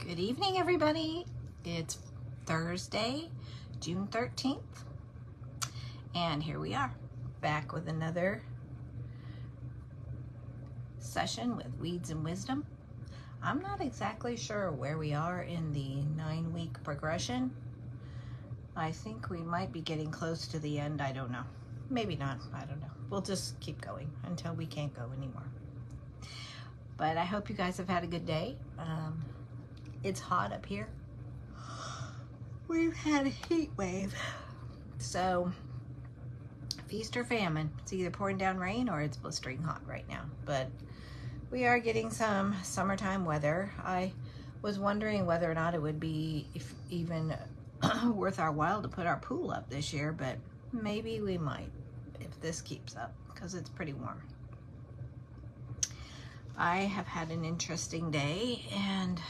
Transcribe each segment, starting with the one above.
Good evening, everybody. It's Thursday, June 13th, and here we are, back with another session with Weeds and Wisdom. I'm not exactly sure where we are in the 9-week progression. I think we might be getting close to the end. I don't know. Maybe not. I don't know. We'll just keep going until we can't go anymore. But I hope you guys have had a good day. It's hot up here. We've had a heat wave. So, feast or famine. It's either pouring down rain or it's blistering hot right now. But we are getting some summertime weather. I was wondering whether or not it would be even worth our while to put our pool up this year, but maybe we might if this keeps up because it's pretty warm. I have had an interesting day, and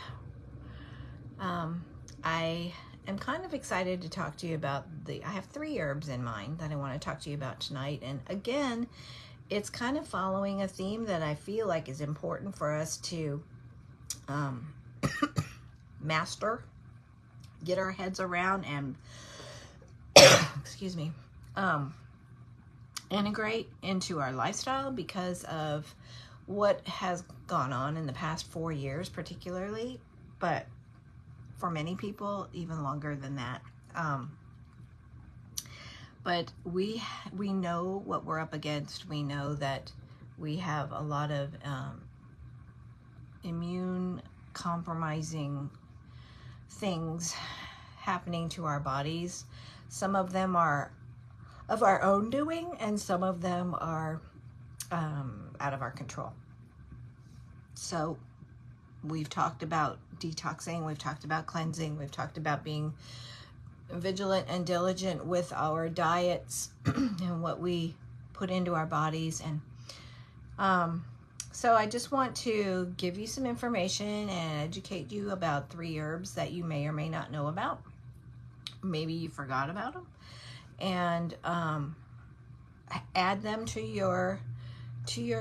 I am kind of excited to talk to you about I have 3 herbs in mind that I want to talk to you about tonight. And again, it's kind of following a theme that I feel like is important for us to master, get our heads around, and excuse me, integrate into our lifestyle because of what has gone on in the past 4 years particularly, but for many people even longer than that. But we know what we're up against. We know that we have a lot of immune compromising things happening to our bodies. Some of them are of our own doing, and some of them are out of our control. So we've talked about detoxing, we've talked about cleansing, we've talked about being vigilant and diligent with our diets and what we put into our bodies. And so I just want to give you some information and educate you about 3 herbs that you may or may not know about. Maybe you forgot about them. And add them to your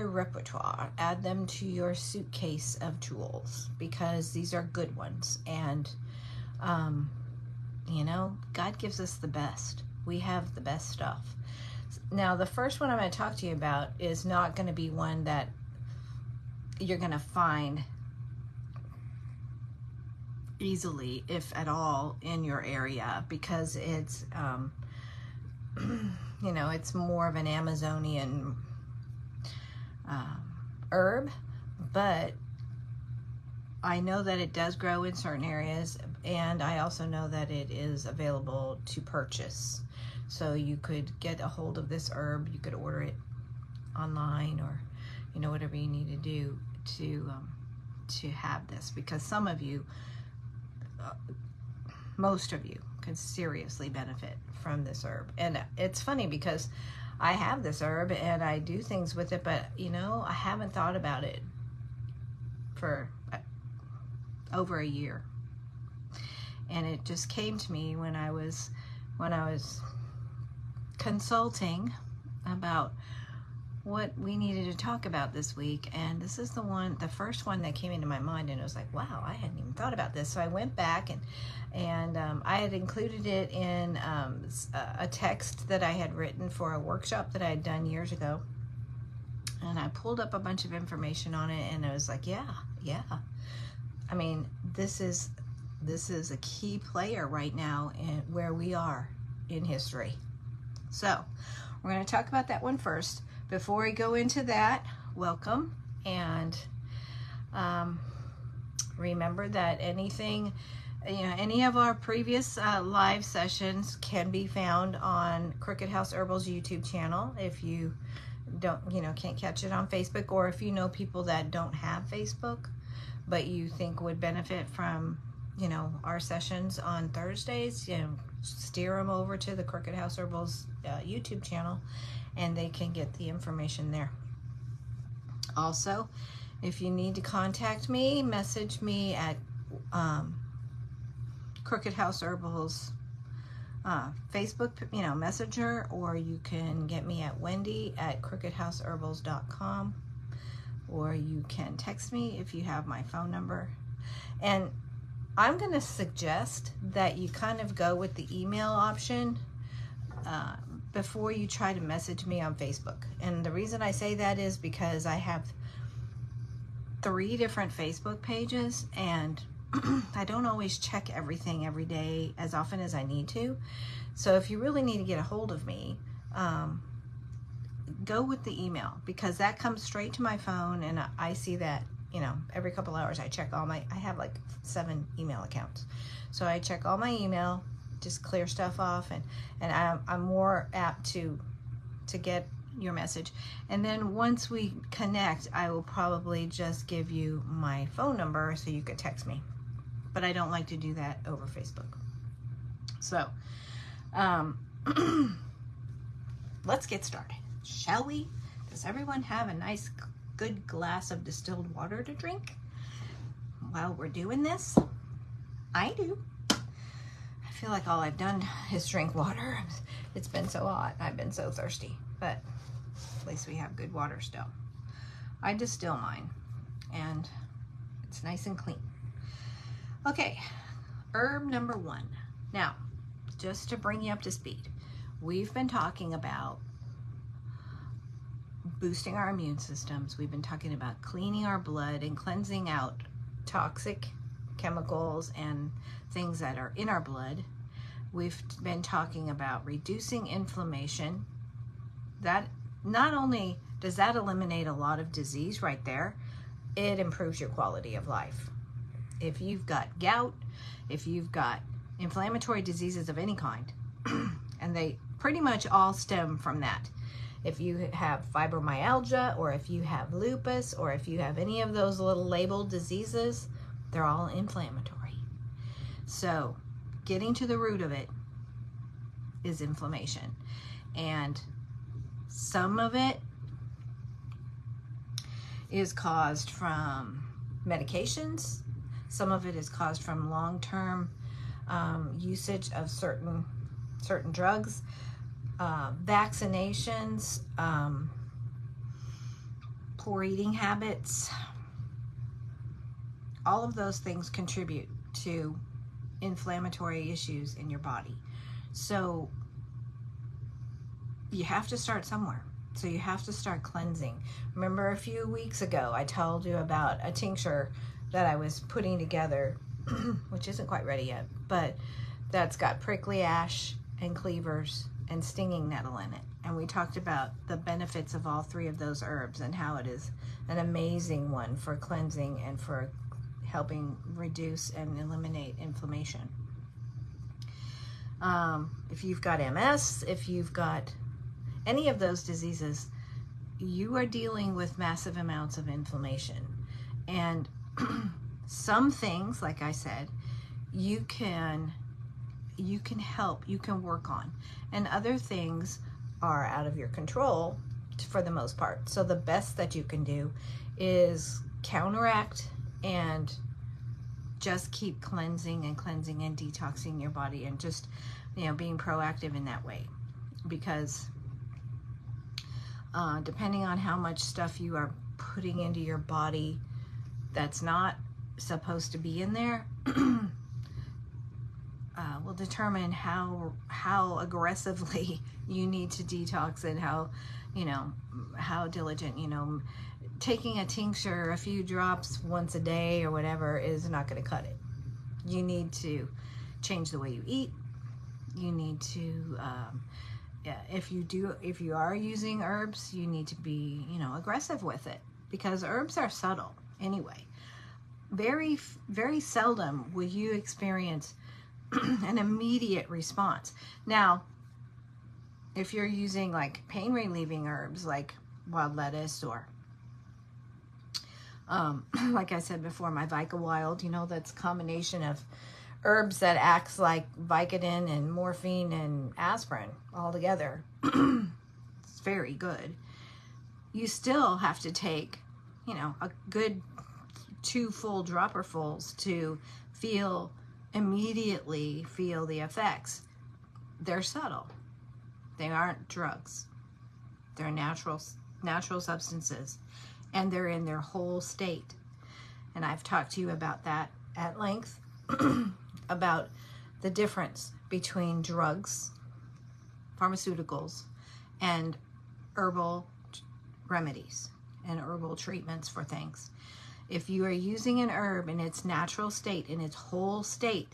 repertoire, add them to your suitcase of tools, because these are good ones. And you know, God gives us the best. We have the best stuff. Now, the first one I'm going to talk to you about is not going to be one that you're going to find easily, if at all, in your area, because it's you know, it's more of an Amazonian herb, but I know that it does grow in certain areas, and I also know that it is available to purchase. So you could get a hold of this herb, you could order it online, or you know, whatever you need to do to have this, because some of you, most of you, could seriously benefit from this herb. And it's funny because I have this herb and I do things with it, but you know, I haven't thought about it for over a year. And it just came to me when I was consulting about what we needed to talk about this week. And this is the first one that came into my mind, and it was like, wow, I hadn't even thought about this. So I went back and I had included it in a text that I had written for a workshop that I had done years ago. And I pulled up a bunch of information on it, and I was like, yeah. I mean, this is a key player right now in where we are in history. So we're going to talk about that one first. Before we go into that, welcome, and remember that anything, you know, any of our previous live sessions can be found on Crooked House Herbal's YouTube channel. If you don't, you know, can't catch it on Facebook, or if you know people that don't have Facebook but you think would benefit from, you know, our sessions on Thursdays, you know, steer them over to the Crooked House Herbal's YouTube channel, and they can get the information there. Also, if you need to contact me, message me at Crooked House Herbal's Facebook, you know, messenger, or you can get me at wendy@crookedhouseherbals.com, or you can text me if you have my phone number. And I'm going to suggest that you kind of go with the email option before you try to message me on Facebook. And the reason I say that is because I have 3 different Facebook pages, and I don't always check everything every day as often as I need to. So if you really need to get a hold of me, go with the email, because that comes straight to my phone, and I see that, you know, every couple hours I check all I have like 7 email accounts. So I check all my email, just clear stuff off, and I'm more apt to get your message. And then once we connect, I will probably just give you my phone number so you could text me. But I don't like to do that over Facebook. So, let's get started, shall we? Does everyone have a nice, good glass of distilled water to drink while we're doing this? I do. I feel like all I've done is drink water. It's been so hot. I've been so thirsty, but at least we have good water still. I distill mine, and it's nice and clean. Okay, herb number 1. Now, just to bring you up to speed, we've been talking about boosting our immune systems. We've been talking about cleaning our blood and cleansing out toxic chemicals and things that are in our blood. We've been talking about reducing inflammation. That not only does that eliminate a lot of disease right there, it improves your quality of life. If you've got gout, if you've got inflammatory diseases of any kind, and they pretty much all stem from that. If you have fibromyalgia, or if you have lupus, or if you have any of those little labeled diseases, they're all inflammatory. So getting to the root of it is inflammation. And some of it is caused from medications. Some of it is caused from long-term usage of certain drugs, vaccinations, poor eating habits. All of those things contribute to inflammatory issues in your body. So you have to start somewhere. So you have to start cleansing. Remember a few weeks ago I told you about a tincture that I was putting together, which isn't quite ready yet, but that's got prickly ash and cleavers and stinging nettle in it. And we talked about the benefits of all 3 of those herbs and how it is an amazing one for cleansing and for helping reduce and eliminate inflammation. If you've got MS, if you've got any of those diseases, you are dealing with massive amounts of inflammation. And some things, like I said, you can help, you can work on, and other things are out of your control for the most part. So the best that you can do is counteract and just keep cleansing and detoxing your body, and just, you know, being proactive in that way. Because depending on how much stuff you are putting into your body that's not supposed to be in there, will determine how aggressively you need to detox, and how diligent. Taking a tincture, a few drops once a day or whatever, is not going to cut it. You need to change the way you eat. You need to if you are using herbs, you need to be aggressive with it, because herbs are subtle anyway. Very, very seldom will you experience an immediate response. Now, if you're using like pain relieving herbs like wild lettuce, or like I said before, my VicaWild, that's a combination of herbs that acts like Vicodin and morphine and aspirin all together. It's very good. You still have to take, a good 2 full dropperfuls to immediately feel the effects. They're subtle. They aren't drugs. They're natural substances, and they're in their whole state. And I've talked to you about that at length about the difference between drugs, pharmaceuticals, and herbal remedies and herbal treatments for things. If you are using an herb in its natural state, in its whole state,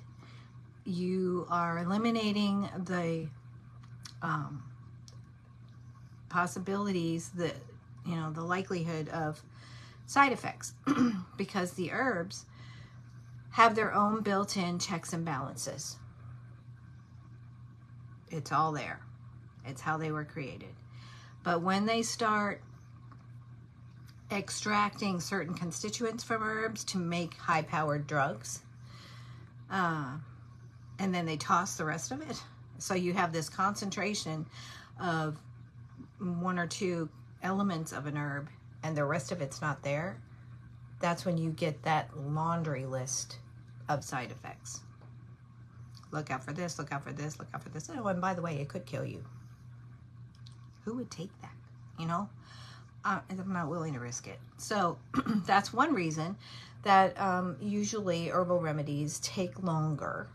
you are eliminating the possibilities, the likelihood of side effects because the herbs have their own built-in checks and balances. It's all there. It's how they were created. But when they start extracting certain constituents from herbs to make high-powered drugs, and then they toss the rest of it, so you have this concentration of one or two elements of an herb and the rest of it's not there, that's when you get that laundry list of side effects. Look out for this, look out for this, look out for this. Oh, and by the way, it could kill you. Who would take that? You know, I'm not willing to risk it. So that's one reason that usually herbal remedies take longer.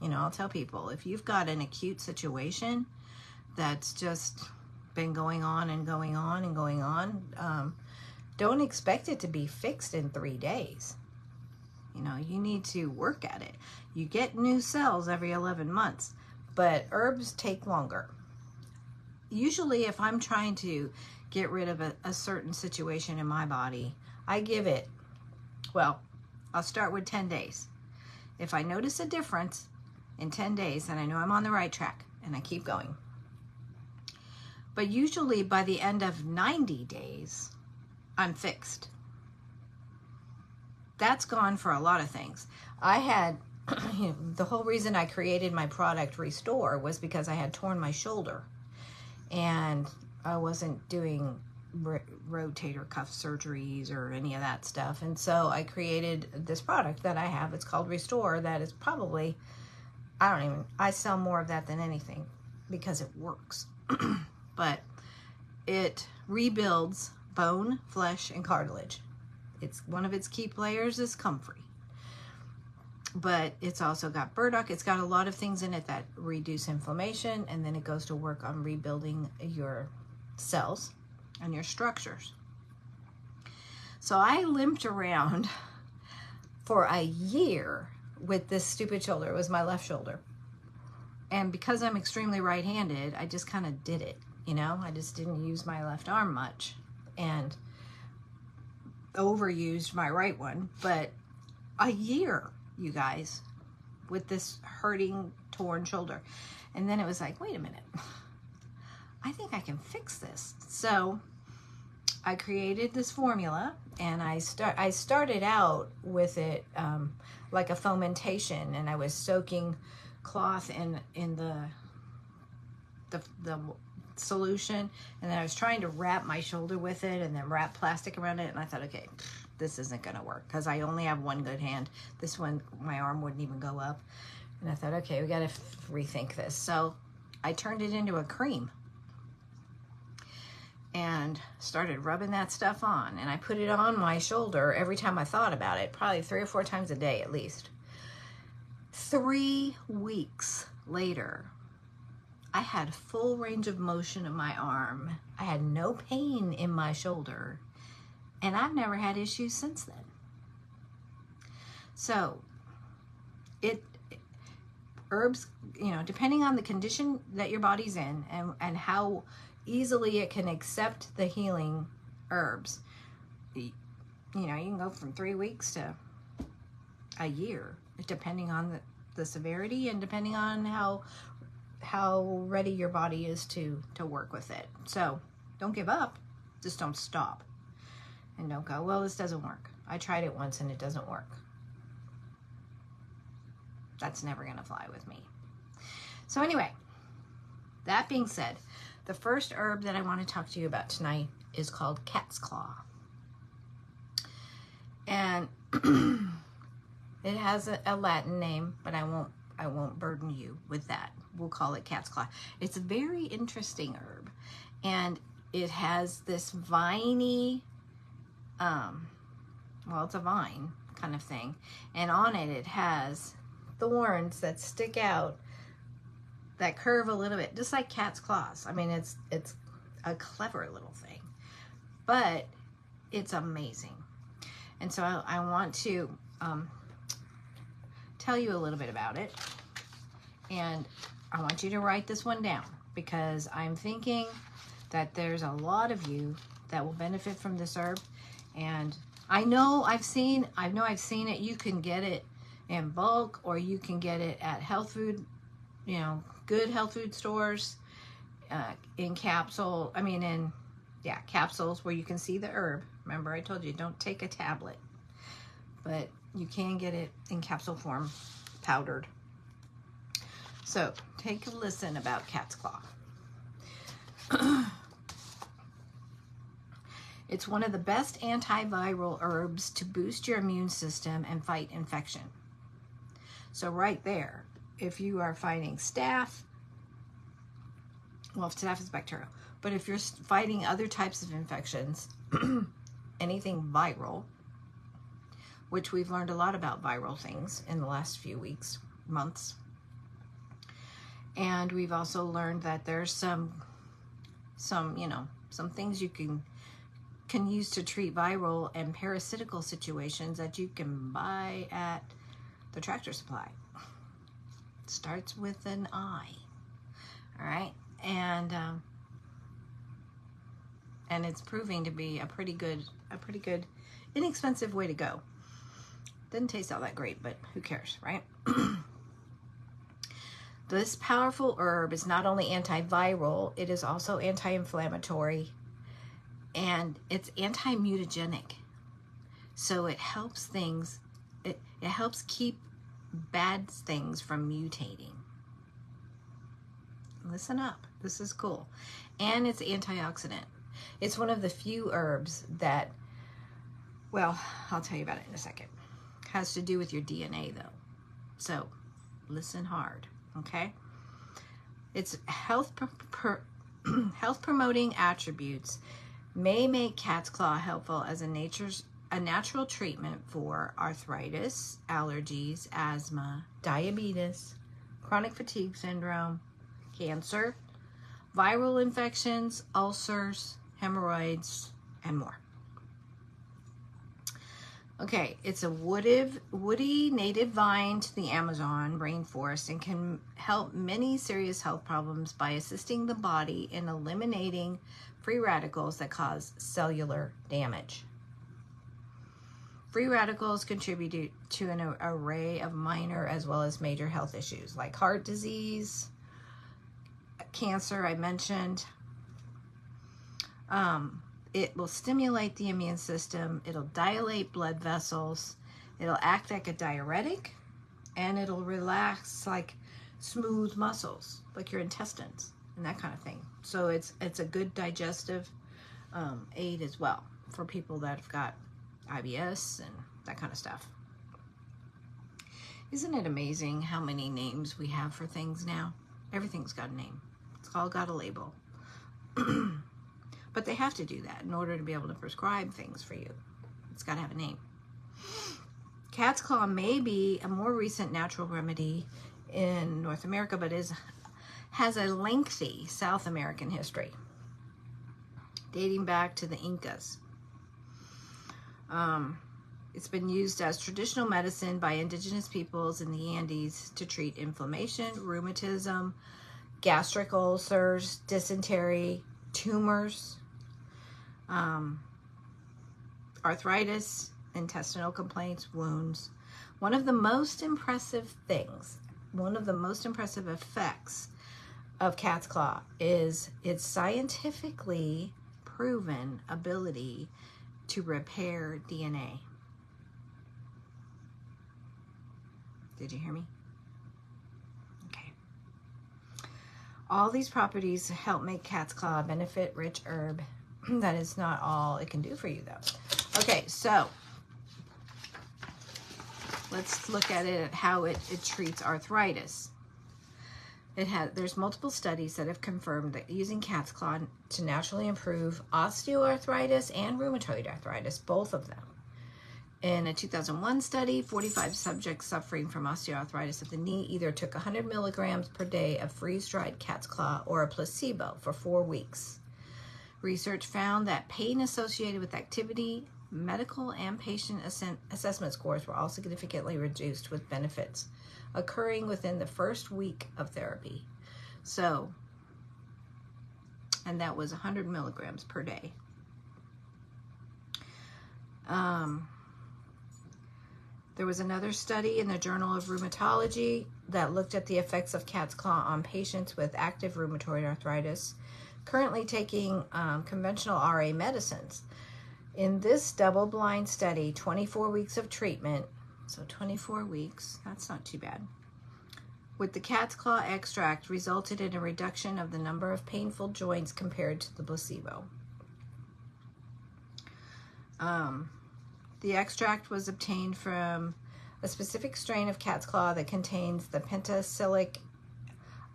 You know, I'll tell people, if you've got an acute situation that's just been going on and going on and going on, don't expect it to be fixed in 3 days. You know, you need to work at it. You get new cells every 11 months, but herbs take longer. Usually if I'm trying to get rid of a certain situation in my body, I give it, well, I'll start with 10 days. If I notice a difference in 10 days, then I know I'm on the right track, and I keep going. But usually by the end of 90 days, I'm fixed. That's gone for a lot of things. I had, the whole reason I created my product Restore was because I had torn my shoulder and I wasn't doing rotator cuff surgeries or any of that stuff. And so I created this product that I have. It's called Restore. That is probably, I sell more of that than anything because it works. But it rebuilds bone, flesh, and cartilage. It's one of its key players is comfrey. But it's also got burdock. It's got a lot of things in it that reduce inflammation, and then it goes to work on rebuilding your cells and your structures. So I limped around for a year with this stupid shoulder. It was my left shoulder. And because I'm extremely right-handed, I just kind of did it, you know? I just didn't use my left arm much and overused my right one. But a year, you guys, with this hurting, torn shoulder. And then it was like, wait a minute, I think I can fix this. So I created this formula, and I started out with it like a fomentation, and I was soaking cloth in the solution, and then I was trying to wrap my shoulder with it and then wrap plastic around it, and I thought, okay, this isn't gonna work because I only have one good hand. This one, my arm wouldn't even go up. And I thought, okay, we gotta rethink this. So I turned it into a cream and started rubbing that stuff on, and I put it on my shoulder every time I thought about it, probably 3 or 4 times a day at least. 3 weeks later, I had full range of motion in my arm. I had no pain in my shoulder, and I've never had issues since then. So herbs, you know, depending on the condition that your body's in and how easily it can accept the healing herbs, you know, you can go from 3 weeks to a year, depending on the severity and depending on how ready your body is to work with it. So don't give up, just don't stop. And don't go, well, this doesn't work. I tried it once and it doesn't work. That's never gonna fly with me. So anyway, that being said, the first herb that I want to talk to you about tonight is called cat's claw. And it has a Latin name, but I won't burden you with that. We'll call it cat's claw. It's a very interesting herb, and it has this viney, well, it's a vine, kind of thing. And on it, it has thorns that stick out, that curve a little bit, just like cat's claws. I mean, it's a clever little thing, but it's amazing. And so I want to tell you a little bit about it. And I want you to write this one down, because I'm thinking that there's a lot of you that will benefit from this herb. And I know I've seen it. You can get it in bulk, or you can get it at health food, you know, good health food stores, in capsules where you can see the herb. Remember, I told you, don't take a tablet, but you can get it in capsule form, powdered. So take a listen about cat's claw. It's one of the best antiviral herbs to boost your immune system and fight infection. So right there, if you are fighting staph, well, if staph is bacterial, but if you're fighting other types of infections, anything viral, which we've learned a lot about viral things in the last few weeks, months. And we've also learned that there's some things you can use to treat viral and parasitical situations that you can buy at the Tractor Supply. It starts with an I. All right, and it's proving to be a pretty good, inexpensive way to go. Doesn't taste all that great, but who cares, right? This powerful herb is not only antiviral, it is also anti-inflammatory, and it's anti-mutagenic. So it helps things, it helps keep bad things from mutating. Listen up, this is cool. And it's antioxidant. It's one of the few herbs that, well, I'll tell you about it in a second. Has to do with your DNA though. So listen hard, okay? Its health promoting attributes may make cat's claw helpful as a natural treatment for arthritis, allergies, asthma, diabetes, chronic fatigue syndrome, cancer, viral infections, ulcers, hemorrhoids, and more. Okay, it's a woody native vine to the Amazon rainforest and can help many serious health problems by assisting the body in eliminating free radicals that cause cellular damage. Free radicals contribute to an array of minor as well as major health issues like heart disease, cancer, I mentioned. It will stimulate the immune system, it'll dilate blood vessels, it'll act like a diuretic, and it'll relax like smooth muscles, like your intestines and that kind of thing. So it's a good digestive aid as well for people that have got IBS and that kind of stuff. Isn't it amazing how many names we have for things now? Everything's got a name. It's all got a label. But they have to do that in order to be able to prescribe things for you. It's got to have a name. Cat's claw may be a more recent natural remedy in North America, but has a lengthy South American history, dating back to the Incas. It's been used as traditional medicine by indigenous peoples in the Andes to treat inflammation, rheumatism, gastric ulcers, dysentery, tumors, arthritis, intestinal complaints, wounds. One of the most impressive effects of cat's claw is its scientifically proven ability to repair DNA. Did you hear me? Okay. All these properties help make cat's claw a benefit-rich herb. That is not all it can do for you, though. Okay, so let's look at it at how it treats arthritis. There's multiple studies that have confirmed that using cat's claw to naturally improve osteoarthritis and rheumatoid arthritis, both of them, In a 2001 study, 45 subjects suffering from osteoarthritis of the knee either took 100 milligrams per day of freeze-dried cat's claw or a placebo for 4 weeks. Research found that pain associated with activity, medical, and patient assessment scores were all significantly reduced, with benefits occurring within the first week of therapy. So, and that was 100 milligrams per day. There was another study in the Journal of Rheumatology that looked at the effects of cat's claw on patients with active rheumatoid arthritis currently taking conventional RA medicines. In this double-blind study, 24 weeks of treatment, so 24 weeks, that's not too bad, with the cat's claw extract resulted in a reduction of the number of painful joints compared to the placebo. The extract was obtained from a specific strain of cat's claw that contains the pentacillic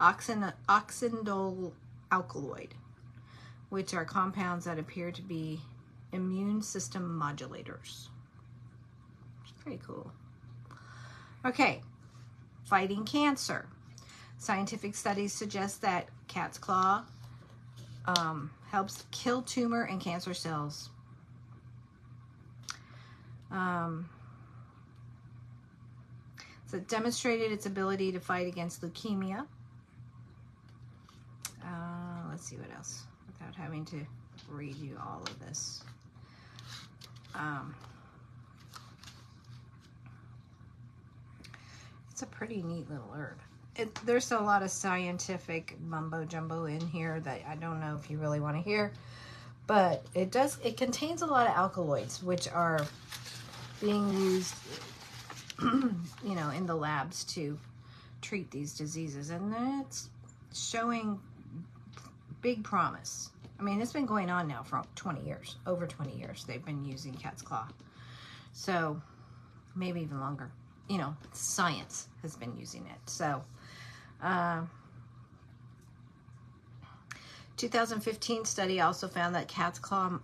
oxindole alkaloid, which are compounds that appear to be immune system modulators. It's pretty cool. Okay, fighting cancer. Scientific studies suggest that cat's claw helps kill tumor and cancer cells. So it demonstrated its ability to fight against leukemia. Let's see what else, without having to read you all of this. It's a pretty neat little herb. There's a lot of scientific mumbo jumbo in here that I don't know if you really want to hear, but it contains a lot of alkaloids, which are being used in the labs to treat these diseases, and it's showing big promise. I mean, it's been going on now for 20 years, over 20 years they've been using cat's claw, so maybe even longer. Science has been using it. So 2015 study also found that cat's claw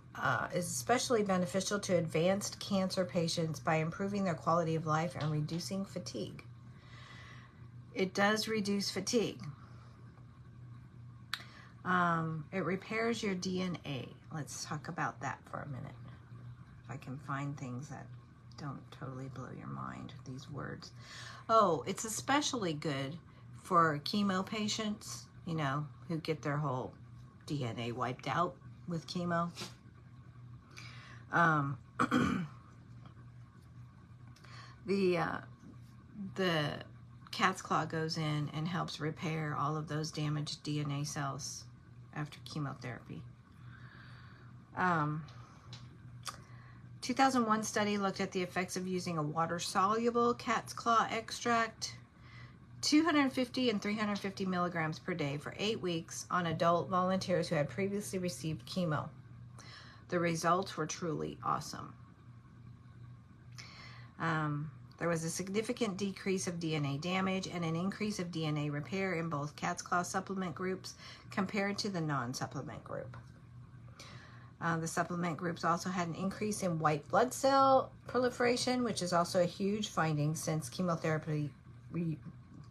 is especially beneficial to advanced cancer patients by improving their quality of life and reducing fatigue. It does reduce fatigue. It repairs your DNA. Let's talk about that for a minute. If I can find things that don't totally blow your mind, these words. Oh, it's especially good for chemo patients, who get their whole DNA wiped out with chemo. The cat's claw goes in and helps repair all of those damaged DNA cells after chemotherapy. 2001 study looked at the effects of using a water-soluble cat's claw extract, 250 and 350 milligrams per day for 8 weeks on adult volunteers who had previously received chemo. The results were truly awesome. There was a significant decrease of DNA damage and an increase of DNA repair in both cat's claw supplement groups compared to the non-supplement group. The supplement groups also had an increase in white blood cell proliferation, which is also a huge finding since chemotherapy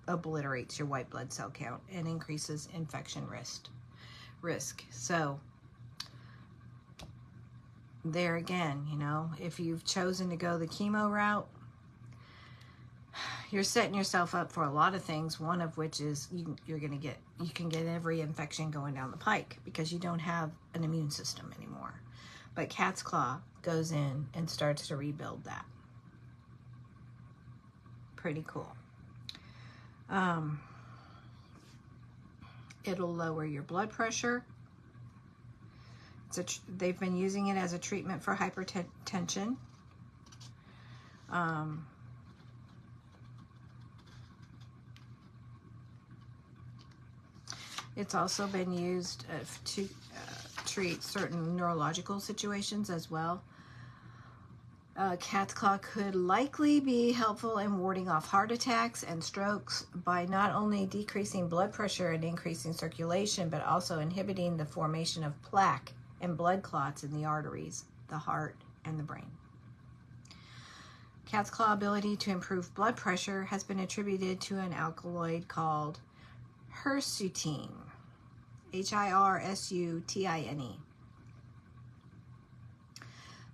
obliterates your white blood cell count and increases infection risk. So there again, if you've chosen to go the chemo route, you're setting yourself up for a lot of things, one of which is you can get every infection going down the pike because you don't have an immune system anymore. But cat's claw goes in and starts to rebuild that. Pretty cool. It'll lower your blood pressure. They've been using it as a treatment for hypertension. It's also been used to treat certain neurological situations as well. Cat's claw could likely be helpful in warding off heart attacks and strokes by not only decreasing blood pressure and increasing circulation, but also inhibiting the formation of plaque and blood clots in the arteries, the heart, and the brain. Cat's claw ability to improve blood pressure has been attributed to an alkaloid called hirsutine, Hirsutine.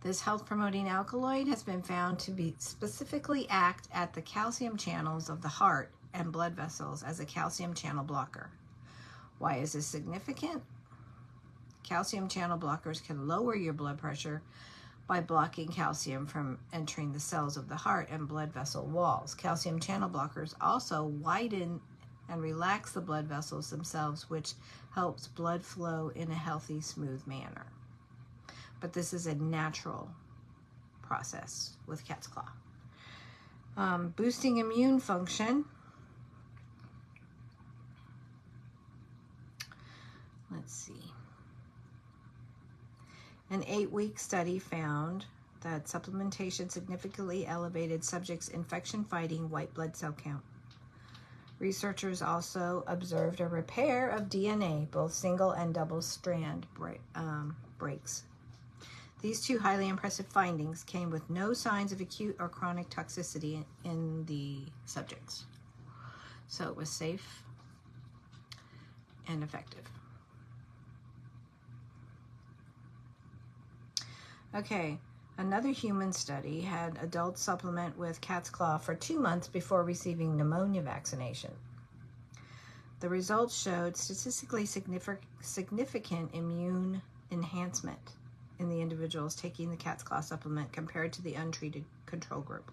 This health-promoting alkaloid has been found to be specifically act at the calcium channels of the heart and blood vessels as a calcium channel blocker. Why is this significant? Calcium channel blockers can lower your blood pressure by blocking calcium from entering the cells of the heart and blood vessel walls. Calcium channel blockers also widen and relax the blood vessels themselves, which helps blood flow in a healthy, smooth manner. But this is a natural process with cat's claw. Boosting immune function. Let's see. An 8-week study found that supplementation significantly elevated subjects' infection-fighting white blood cell count. Researchers also observed a repair of DNA, both single and double strand breaks. These two highly impressive findings came with no signs of acute or chronic toxicity in the subjects. So it was safe and effective. Okay, another human study had adults supplement with cat's claw for 2 months before receiving pneumonia vaccination. The results showed statistically significant immune enhancement in the individuals taking the cat's claw supplement compared to the untreated control group.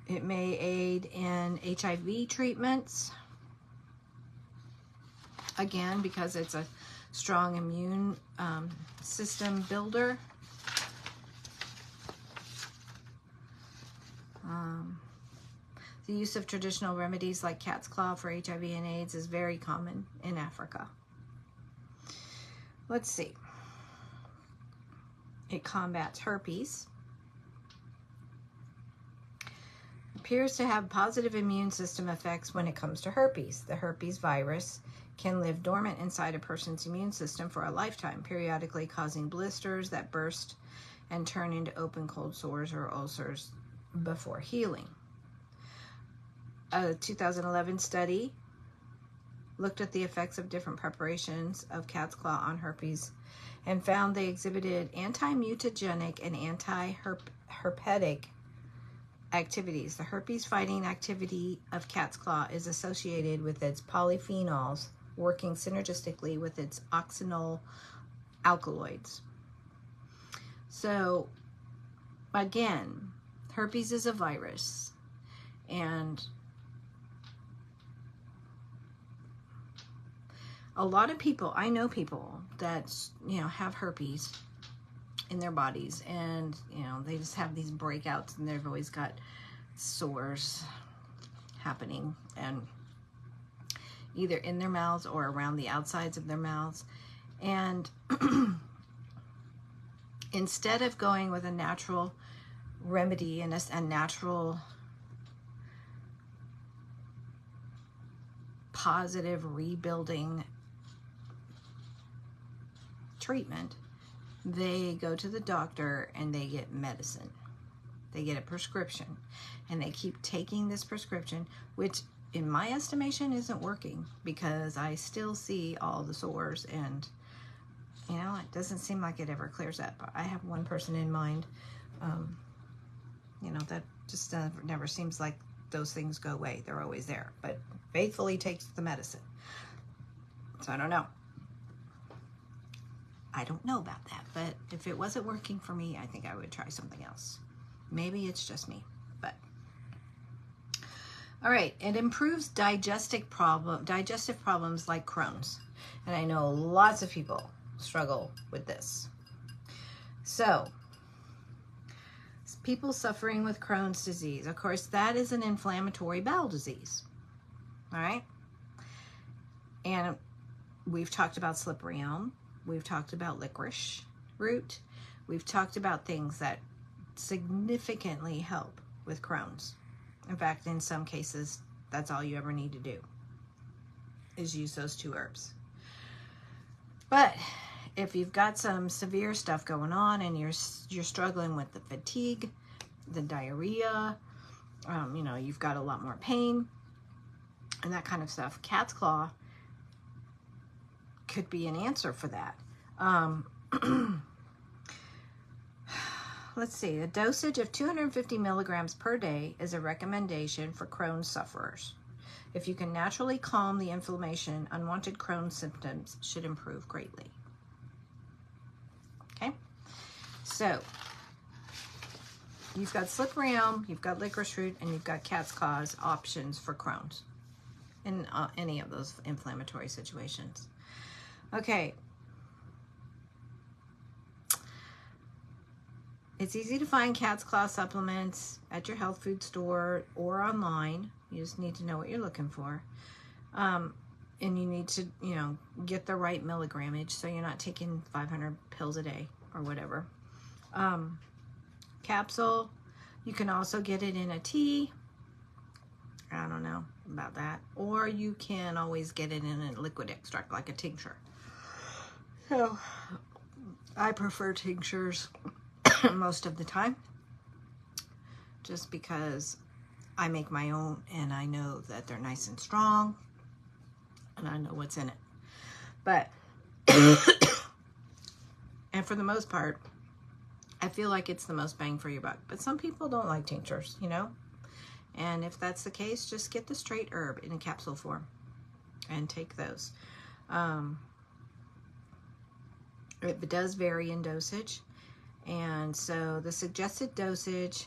It may aid in HIV treatments, again, because it's a strong immune system builder. The use of traditional remedies like cat's claw for HIV and AIDS is very common in Africa. Let's see. It combats herpes. Appears to have positive immune system effects when it comes to herpes. The herpes virus can live dormant inside a person's immune system for a lifetime, periodically causing blisters that burst and turn into open cold sores or ulcers before healing. A 2011 study looked at the effects of different preparations of cat's claw on herpes and found they exhibited anti-mutagenic and anti-herpetic activities. The herpes-fighting activity of cat's claw is associated with its polyphenols working synergistically with its oxynol alkaloids. So, again, herpes is a virus, and a lot of people, I know people that, have herpes in their bodies, and, they just have these breakouts, and they've always got sores happening, and either in their mouths or around the outsides of their mouths. And instead of going with a natural remedy and a natural positive rebuilding treatment, they go to the doctor and they get medicine. They get a prescription, and they keep taking this prescription, which in my estimation isn't working, because I still see all the sores, and it doesn't seem like it ever clears up. I have one person in mind, that just never seems like those things go away. They're always there, but faithfully takes the medicine. So I don't know. I don't know about that, but if it wasn't working for me, I think I would try something else. Maybe it's just me, but. All right, it improves digestive problems like Crohn's. And I know lots of people struggle with this. So, people suffering with Crohn's disease, of course, that is an inflammatory bowel disease. All right? And we've talked about slippery elm. We've talked about licorice root. We've talked about things that significantly help with Crohn's. In fact, in some cases, that's all you ever need to do is use those 2 herbs. But if you've got some severe stuff going on and you're struggling with the fatigue, the diarrhea, you know, you've got a lot more pain and that kind of stuff, cat's claw could be an answer for that. Let's see, a dosage of 250 milligrams per day is a recommendation for Crohn's sufferers. If you can naturally calm the inflammation, unwanted Crohn's symptoms should improve greatly. Okay, so you've got slippery elm, you've got licorice root, and you've got cat's claws options for Crohn's in any of those inflammatory situations. Okay. It's easy to find cat's claw supplements at your health food store or online. You just need to know what you're looking for. And you need to, you know, get the right milligrammage so you're not taking 500 pills a day or whatever. Capsule, you can also get it in a tea. I don't know about that. Or you can always get it in a liquid extract, like a tincture. So I prefer tinctures most of the time, just because I make my own and I know that they're nice and strong and I know what's in it. But and for the most part, I feel like it's the most bang for your buck. But some people don't like tinctures, you know, and if that's the case, just get the straight herb in a capsule form and take those. It does vary in dosage. And so the suggested dosage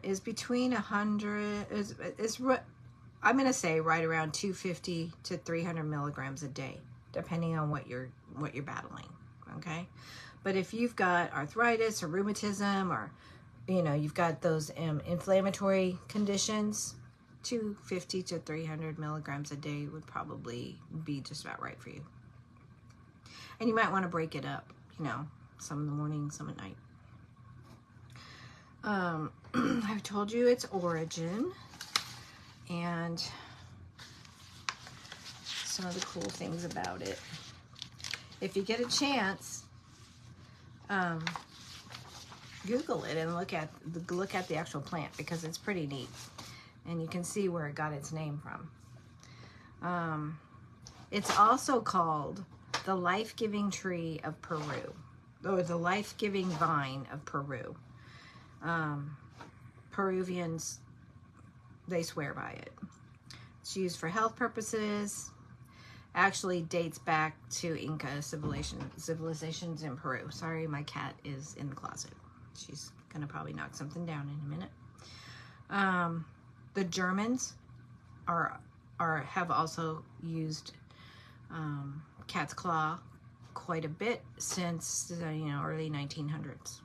is between 100, I'm going to say right around 250 to 300 milligrams a day, depending on what you're battling, okay? But if you've got arthritis or rheumatism, or, you know, you've got those inflammatory conditions, 250 to 300 milligrams a day would probably be just about right for you. And you might want to break it up. You know, some in the morning, some at night. I've told you its origin and some of the cool things about it. If you get a chance, Google it and look at the actual plant, because it's pretty neat, and you can see where it got its name from. It's also called the life-giving tree of Peru, or the life-giving vine of Peru. Peruvians, they swear by it. It's used for health purposes. Actually dates back to Inca civilizations in Peru. Sorry, my cat is in the closet. She's gonna probably knock something down in a minute. The Germans have also used cat's claw quite a bit since the early 1900s.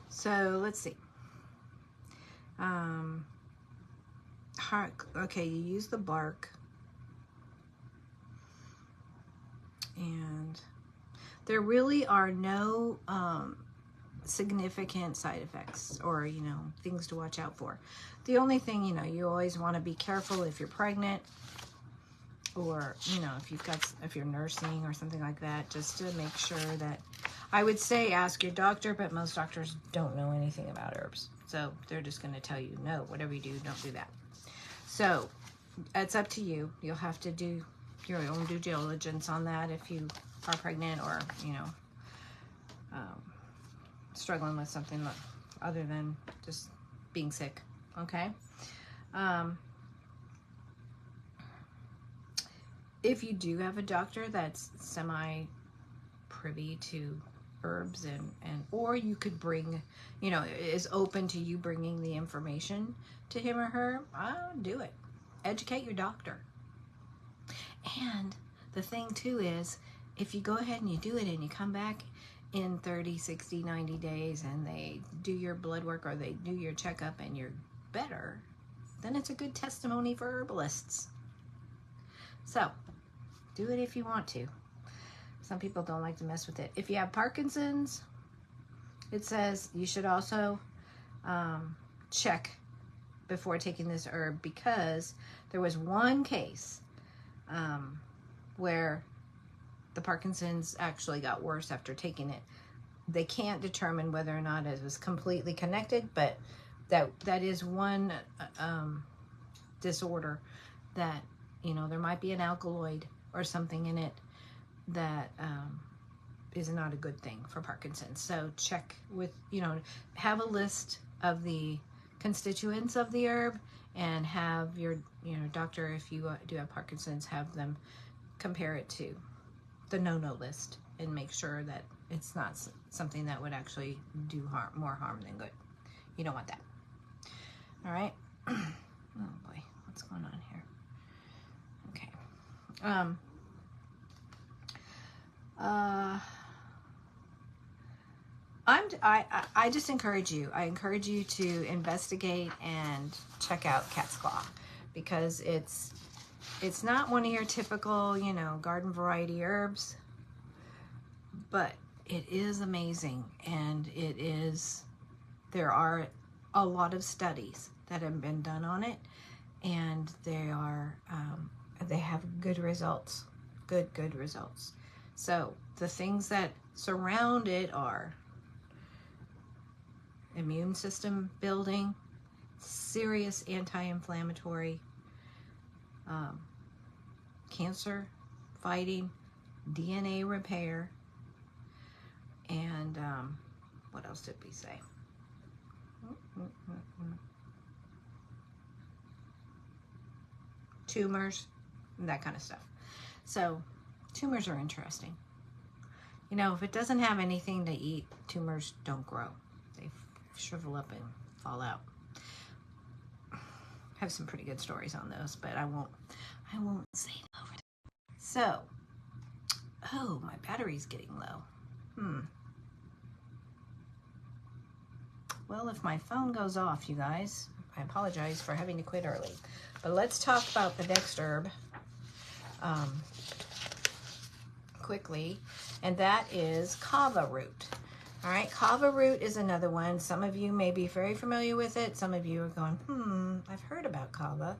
So let's see. Okay, you use the bark, and there really are no significant side effects or things to watch out for. The only thing, you always want to be careful if you're pregnant, or if you're nursing or something like that, just to make sure that, I would say ask your doctor, but most doctors don't know anything about herbs, so they're just going to tell you, no, whatever you do, don't do that. So it's up to you. You'll have to do your own due diligence on that if you are pregnant, or struggling with something other than just being sick. Okay. If you do have a doctor that's semi privy to herbs or you could bring, is open to you bringing the information to him or her, do it. Educate your doctor. And the thing too is, if you go ahead and you do it and you come back in 30, 60, 90 days and they do your blood work or they do your checkup and you're better, then it's a good testimony for herbalists. So do it if you want to. Some people don't like to mess with it. If you have Parkinson's, it says you should also check before taking this herb, because there was one case where the Parkinson's actually got worse after taking it. They can't determine whether or not it was completely connected, but that is one disorder that, you know, there might be an alkaloid or something in it that is not a good thing for Parkinson's. So check with, you know, have a list of the constituents of the herb, and have your, you know, doctor, if you do have Parkinson's, have them compare it to the no-no list and make sure that it's not something that would actually do more harm than good. You don't want that. All right. Oh boy, what's going on here? Okay. I just encourage you. I encourage you to investigate and check out Cat's Claw, because it's not one of your typical, you know, garden variety herbs, but it is amazing, and there are a lot of studies that have been done on it, and they have good results, good results. So the things that surround it are immune system building, serious anti-inflammatory, cancer fighting, DNA repair, and what else did we say? Tumors, and that kind of stuff. So tumors are interesting. You know, if it doesn't have anything to eat, tumors don't grow. They shrivel up and fall out. I have some pretty good stories on those, but I won't say it over there. So, oh, my battery's getting low. Well, if my phone goes off, you guys, I apologize for having to quit early. But let's talk about the next herb quickly, and that is kava root. All right, kava root is another one. Some of you may be very familiar with it. Some of you are going, I've heard about kava,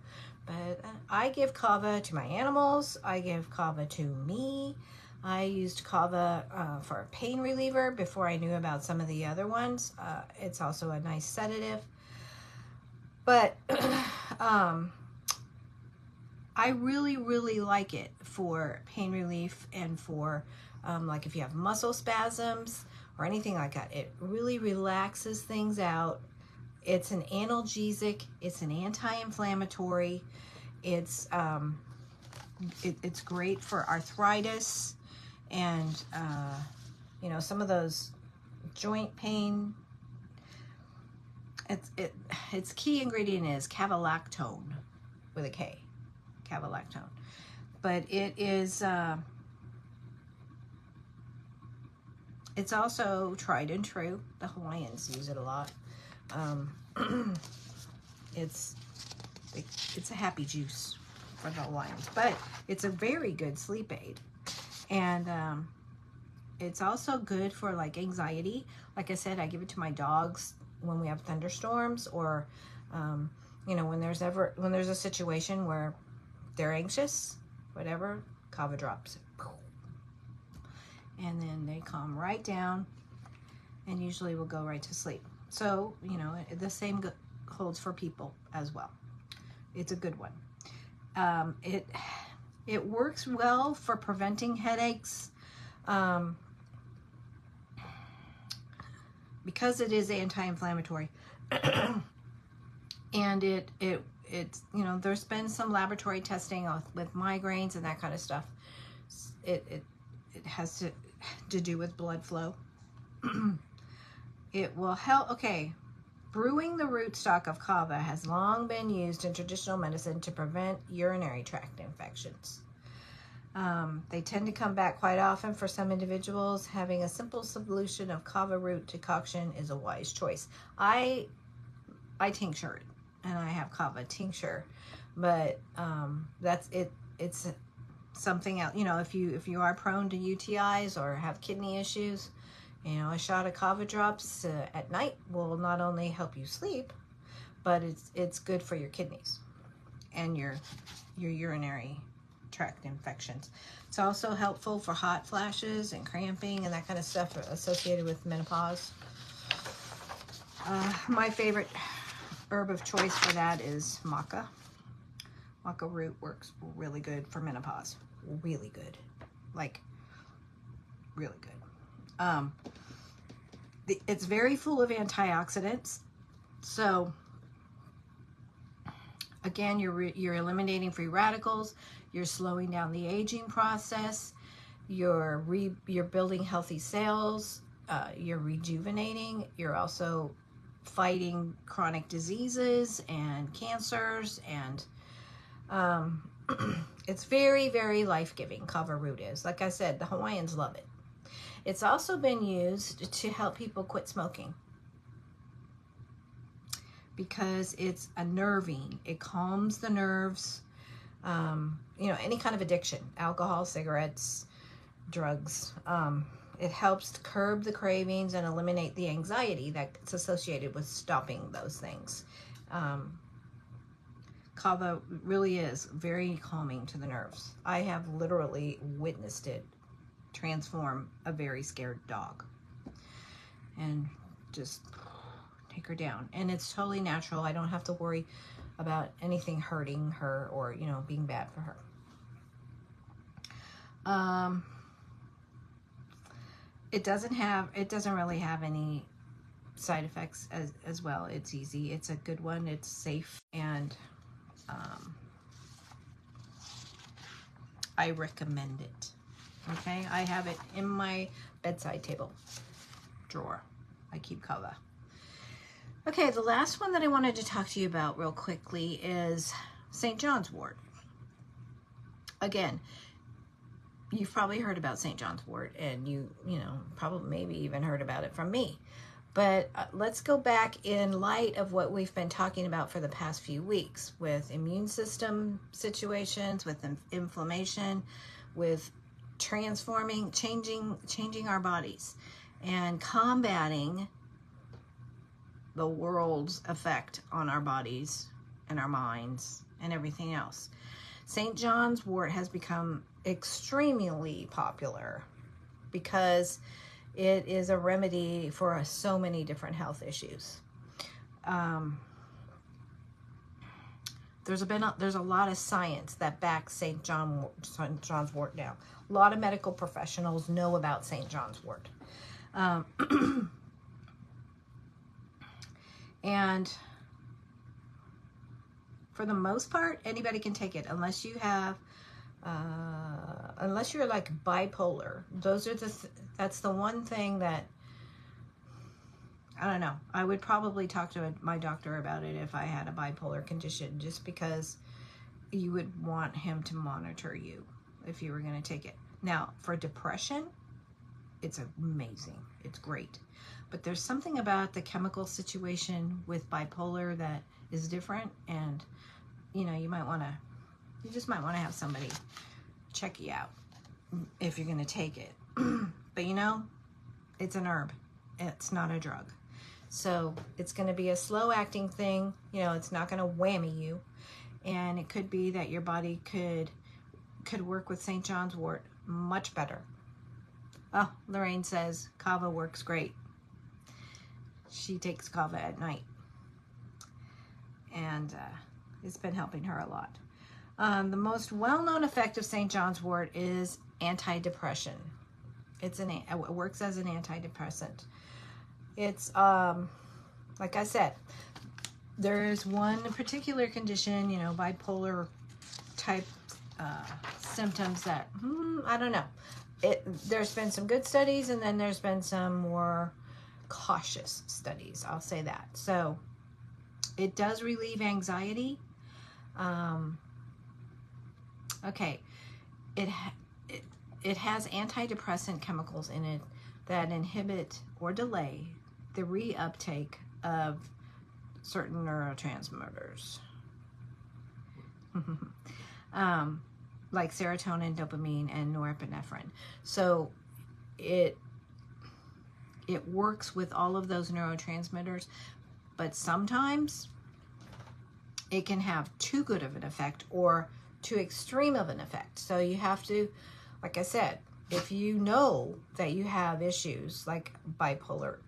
but I give kava to my animals. I give kava to me. I used kava for a pain reliever before I knew about some of the other ones. It's also a nice sedative. But I really, really like it for pain relief and for like if you have muscle spasms or anything like that. It really relaxes things out. It's an analgesic. It's an anti-inflammatory. It's great for arthritis and you know, some of those joint pain. Its key ingredient is cavalactone with a K, cavalactone. But it is it's also tried and true. The Hawaiians use it a lot. It's a happy juice for the Hawaiians, but it's a very good sleep aid. And it's also good for like anxiety. Like I said, I give it to my dogs when we have thunderstorms, or you know, when there's a situation where they're anxious, whatever, kava drops, and then they calm right down, and usually will go right to sleep. So, you know, the same holds for people as well. It's a good one. It works well for preventing headaches, because it is anti-inflammatory. And it's, you know, there's been some laboratory testing with migraines and that kind of stuff. It has to do with blood flow. It will help. Okay, brewing the rootstock of kava has long been used in traditional medicine to prevent urinary tract infections. They tend to come back quite often for some individuals. Having a simple solution of kava root decoction is a wise choice. I tincture it, and I have kava tincture, but that's it. It's something else. You know, if you are prone to UTIs or have kidney issues, you know, a shot of kava drops at night will not only help you sleep, but it's good for your kidneys and your urinary tract infections. It's also helpful for hot flashes and cramping and that kind of stuff associated with menopause. My favorite herb of choice for that is maca. Maca root works really good for menopause. Really good. Like, really good. It's very full of antioxidants. So, again, you're eliminating free radicals. You're slowing down the aging process. You're building healthy cells. You're rejuvenating. You're also fighting chronic diseases and cancers, and it's very, very life-giving. Kava root is. Like I said, the Hawaiians love it. It's also been used to help people quit smoking because it's unnerving. It calms the nerves. You know, any kind of addiction, alcohol, cigarettes, drugs. It helps to curb the cravings and eliminate the anxiety that's associated with stopping those things. Kava really is very calming to the nerves. I have literally witnessed it transform a very scared dog and just take her down. And it's totally natural. I don't have to worry about anything hurting her or, you know, being bad for her. It doesn't really have any side effects as well. It's easy. It's a good one. It's safe, and I recommend it. Okay, I have it in my bedside table drawer. I keep Kava. Okay, the last one that I wanted to talk to you about real quickly is St. John's wort. Again, you've probably heard about St. John's wort, and you know, probably maybe even heard about it from me. But let's go back in light of what we've been talking about for the past few weeks with immune system situations, with inflammation, with transforming, changing our bodies, and combating the world's effect on our bodies and our minds and everything else. St. John's wort has become extremely popular because it is a remedy for so many different health issues. There's a lot of science that backs St. John's wort now. A lot of medical professionals know about St. John's wort. And for the most part, anybody can take it unless you have, unless you're like bipolar. That's the one thing that, I don't know. I would probably talk to my doctor about it if I had a bipolar condition, just because you would want him to monitor you if you were going to take it. Now, for depression, it's amazing. It's great. But there's something about the chemical situation with bipolar that is different, and you know, you just might want to have somebody check you out if you're going to take it. But you know, it's an herb. It's not a drug. So it's going to be a slow acting thing. You know, it's not going to whammy you. And it could be that your body could work with St. John's wort much better. Oh, Lorraine says Kava works great. She takes Kava at night. And it's been helping her a lot. The most well-known effect of St. John's wort is antidepressant. It works as an antidepressant. It's, like I said, there's one particular condition, you know, bipolar type symptoms that, I don't know. There's been some good studies, and then there's been some more cautious studies. I'll say that. So it does relieve anxiety. Okay. It has antidepressant chemicals in it that inhibit or delay the reuptake of certain neurotransmitters. Like serotonin, dopamine, and norepinephrine. So it works with all of those neurotransmitters, but sometimes it can have too good of an effect or too extreme of an effect. So you have to, like I said, if you know that you have issues like bipolar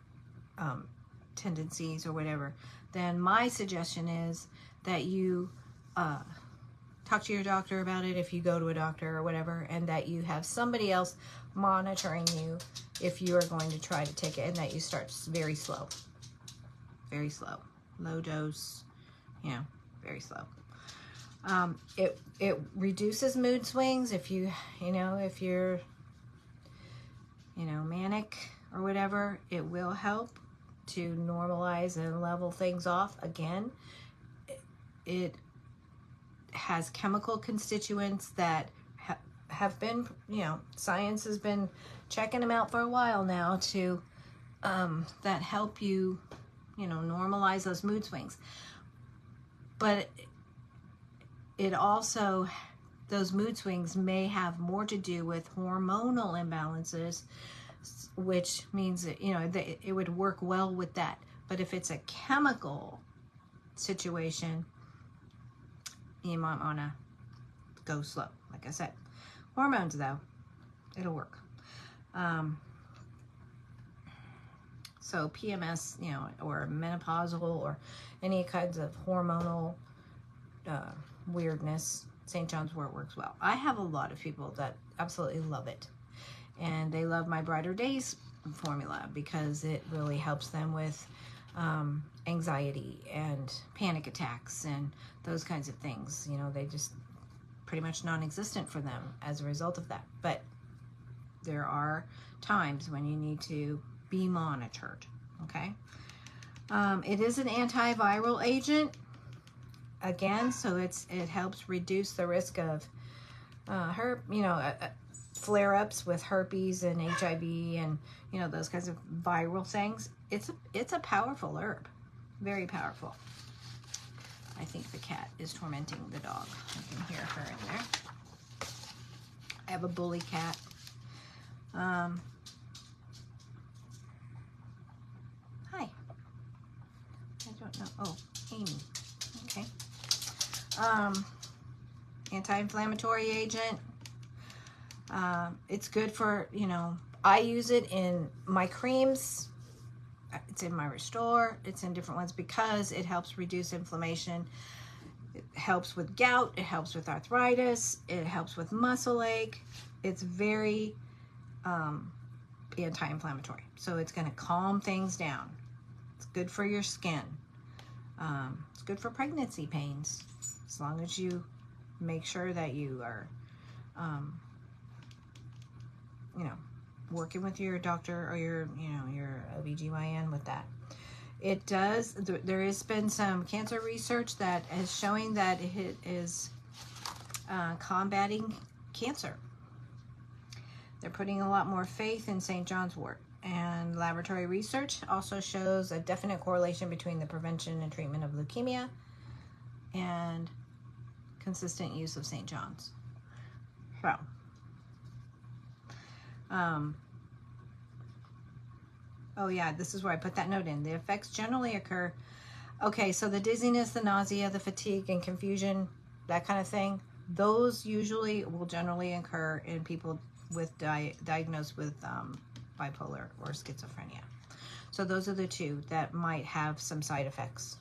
tendencies or whatever, then my suggestion is that you talk to your doctor about it if you go to a doctor or whatever, and that you have somebody else monitoring you if you are going to try to take it, and that you start very slow, low dose, you know, very slow. It reduces mood swings if you're manic or whatever. It will help to normalize and level things off. Again, it has chemical constituents that have been, science has been checking them out for a while now to that help you, normalize those mood swings. But it also, those mood swings may have more to do with hormonal imbalances, which means that, it would work well with that. But if it's a chemical situation, you might want to go slow. Like I said, hormones though, it'll work. So PMS, or menopausal or any kinds of hormonal weirdness, St. John's wort works well. I have a lot of people that absolutely love it, and they love my Brighter Days formula because it really helps them with anxiety and panic attacks and those kinds of things. They just pretty much non-existent for them as a result of that. But there are times when you need to be monitored, okay? It is an antiviral agent, again, so it helps reduce the risk of flare-ups with herpes and HIV and those kinds of viral things. It's a powerful herb, very powerful. I think the cat is tormenting the dog. I can hear her in there. I have a bully cat. Hi. I don't know. Oh, Amy. Okay. Anti-inflammatory agent. It's good for, I use it in my creams. It's in my Restore. It's in different ones because it helps reduce inflammation. It helps with gout. It helps with arthritis. It helps with muscle ache. It's very anti-inflammatory. So it's going to calm things down. It's good for your skin. It's good for pregnancy pains, as long as you make sure that you are, working with your doctor or your OBGYN with that. It does, there has been some cancer research that is showing that it is combating cancer. They're putting a lot more faith in St. John's wort. And laboratory research also shows a definite correlation between the prevention and treatment of leukemia and consistent use of St. John's. So, oh yeah, this is where I put that note in. The effects generally occur, okay, so the dizziness, the nausea, the fatigue, and confusion, that kind of thing, those usually will generally occur in people with diagnosed with bipolar or schizophrenia. So those are the two that might have some side effects.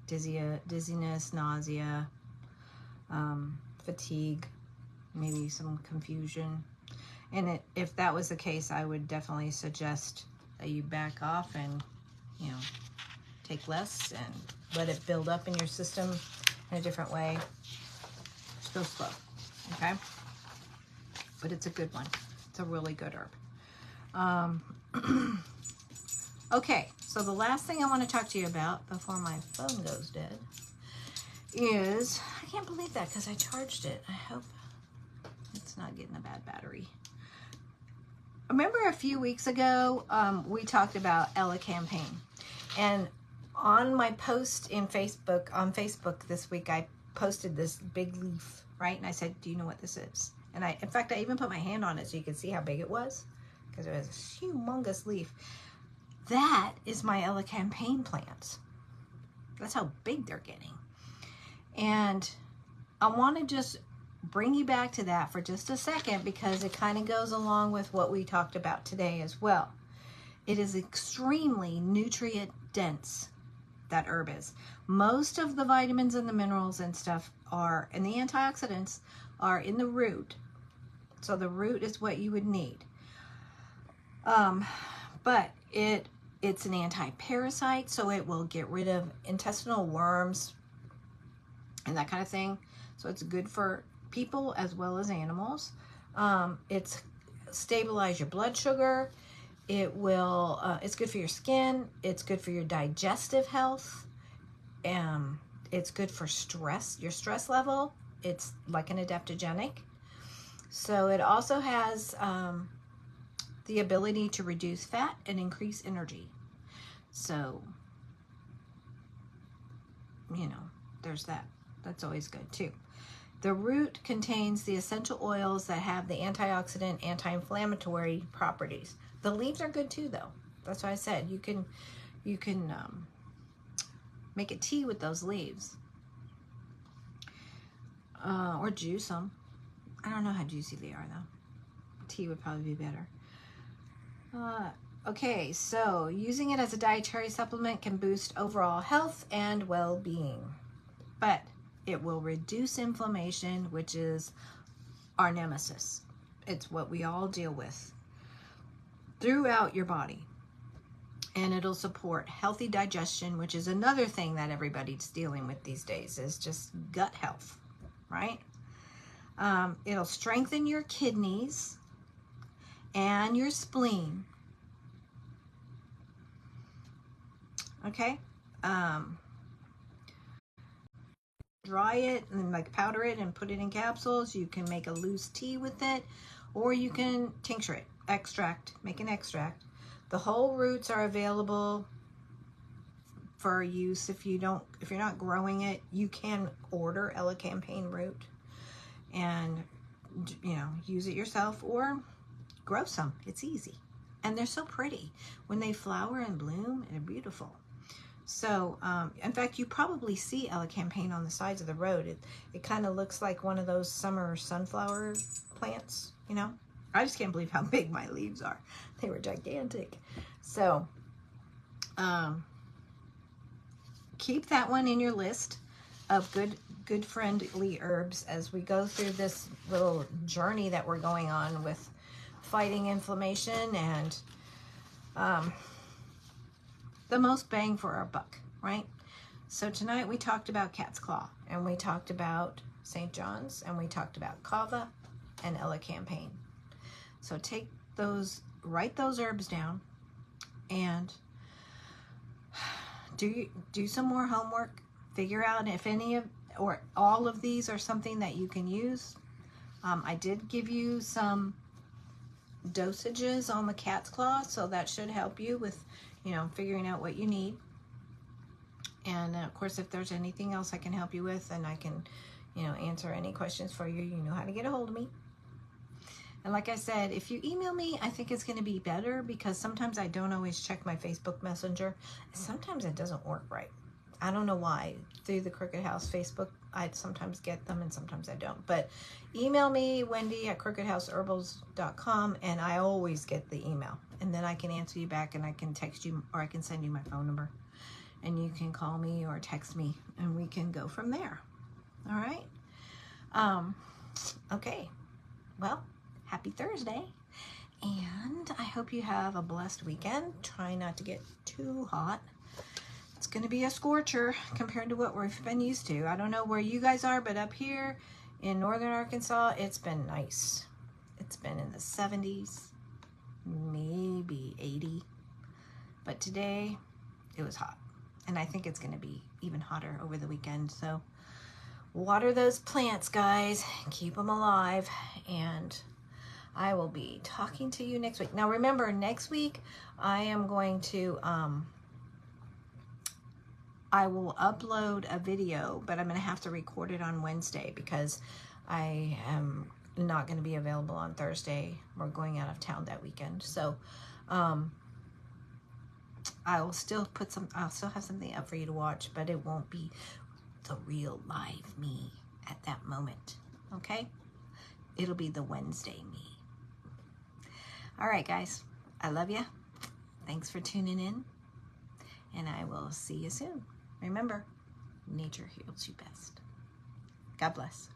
Dizziness, nausea, fatigue, maybe some confusion. And if that was the case, I would definitely suggest that you back off and, take less and let it build up in your system in a different way. Just go slow, okay? But it's a good one. It's a really good herb. Okay, so the last thing I want to talk to you about before my phone goes dead is, I can't believe that because I charged it. I hope it's not getting a bad battery. Remember a few weeks ago, we talked about elecampane. And on my post on Facebook this week, I posted this big leaf, right? And I said, do you know what this is? And in fact, I even put my hand on it so you could see how big it was, because it was a humongous leaf. That is my elecampane plants. That's how big they're getting. And I want to just bring you back to that for just a second, because it kind of goes along with what we talked about today as well. It is extremely nutrient dense, that herb is. Most of the vitamins and the minerals and stuff are, and the antioxidants are in the root. So the root is what you would need. But it's an anti-parasite, so it will get rid of intestinal worms and that kind of thing. So it's good for people as well as animals. It's stabilize your blood sugar. It will, it's good for your skin. It's good for your digestive health. It's good for stress, your stress level. It's like an adaptogenic. So it also has the ability to reduce fat and increase energy. So, you know, there's that. That's always good too. The root contains the essential oils that have the antioxidant, anti-inflammatory properties. The leaves are good too, though. That's why I said you can make a tea with those leaves, or juice them. I don't know how juicy they are though. Tea would probably be better. Okay, so using it as a dietary supplement can boost overall health and well-being, but it will reduce inflammation, which is our nemesis. It's what we all deal with throughout your body. And it'll support healthy digestion, which is another thing that everybody's dealing with these days, is just gut health, right? It'll strengthen your kidneys and your spleen. Okay? Dry it and like powder it and put it in capsules. You can make a loose tea with it, or you can tincture it, extract, make an extract. The whole roots are available for use. If you're not growing it, you can order elecampane root and, you know, use it yourself or grow some. It's easy. And they're so pretty. When they flower and bloom, they're beautiful. So, in fact, you probably see elecampane on the sides of the road. It kind of looks like one of those summer sunflower plants, you know. I just can't believe how big my leaves are. They were gigantic. So, keep that one in your list of good friendly herbs as we go through this little journey that we're going on with fighting inflammation and the most bang for our buck, right? So tonight we talked about cat's claw, and we talked about St. John's, and we talked about kava and elecampane. So take those, write those herbs down, and do some more homework. Figure out if any of or all of these are something that you can use. I did give you some dosages on the cat's claw, so that should help you with, you know, figuring out what you need. And of course, if there's anything else I can help you with, and I can, you know, answer any questions for you, you know how to get a hold of me. And like I said, if you email me, I think it's going to be better, because sometimes I don't always check my Facebook Messenger. Sometimes it doesn't work right. I don't know why. Through the Crooked House Facebook, I sometimes get them and sometimes I don't. But email me, Wendy@crookedhouseherbals.com, and I always get the email. And then I can answer you back, and I can text you, or I can send you my phone number. And you can call me or text me, and we can go from there. All right? Okay. Well, happy Thursday. And I hope you have a blessed weekend. Try not to get too hot. It's going to be a scorcher compared to what we've been used to. I don't know where you guys are, but up here in northern Arkansas, it's been nice. It's been in the 70s, maybe 80. But today, it was hot. And I think it's going to be even hotter over the weekend. So water those plants, guys. Keep them alive. And I will be talking to you next week. Now, remember, next week, I am going to... I will upload a video, but I'm going to have to record it on Wednesday, because I am not going to be available on Thursday. We're going out of town that weekend. So, I will still I'll still have something up for you to watch, but it won't be the real live me at that moment, okay? It'll be the Wednesday me. All right, guys, I love you. Thanks for tuning in, and I will see you soon. Remember, nature heals you best. God bless.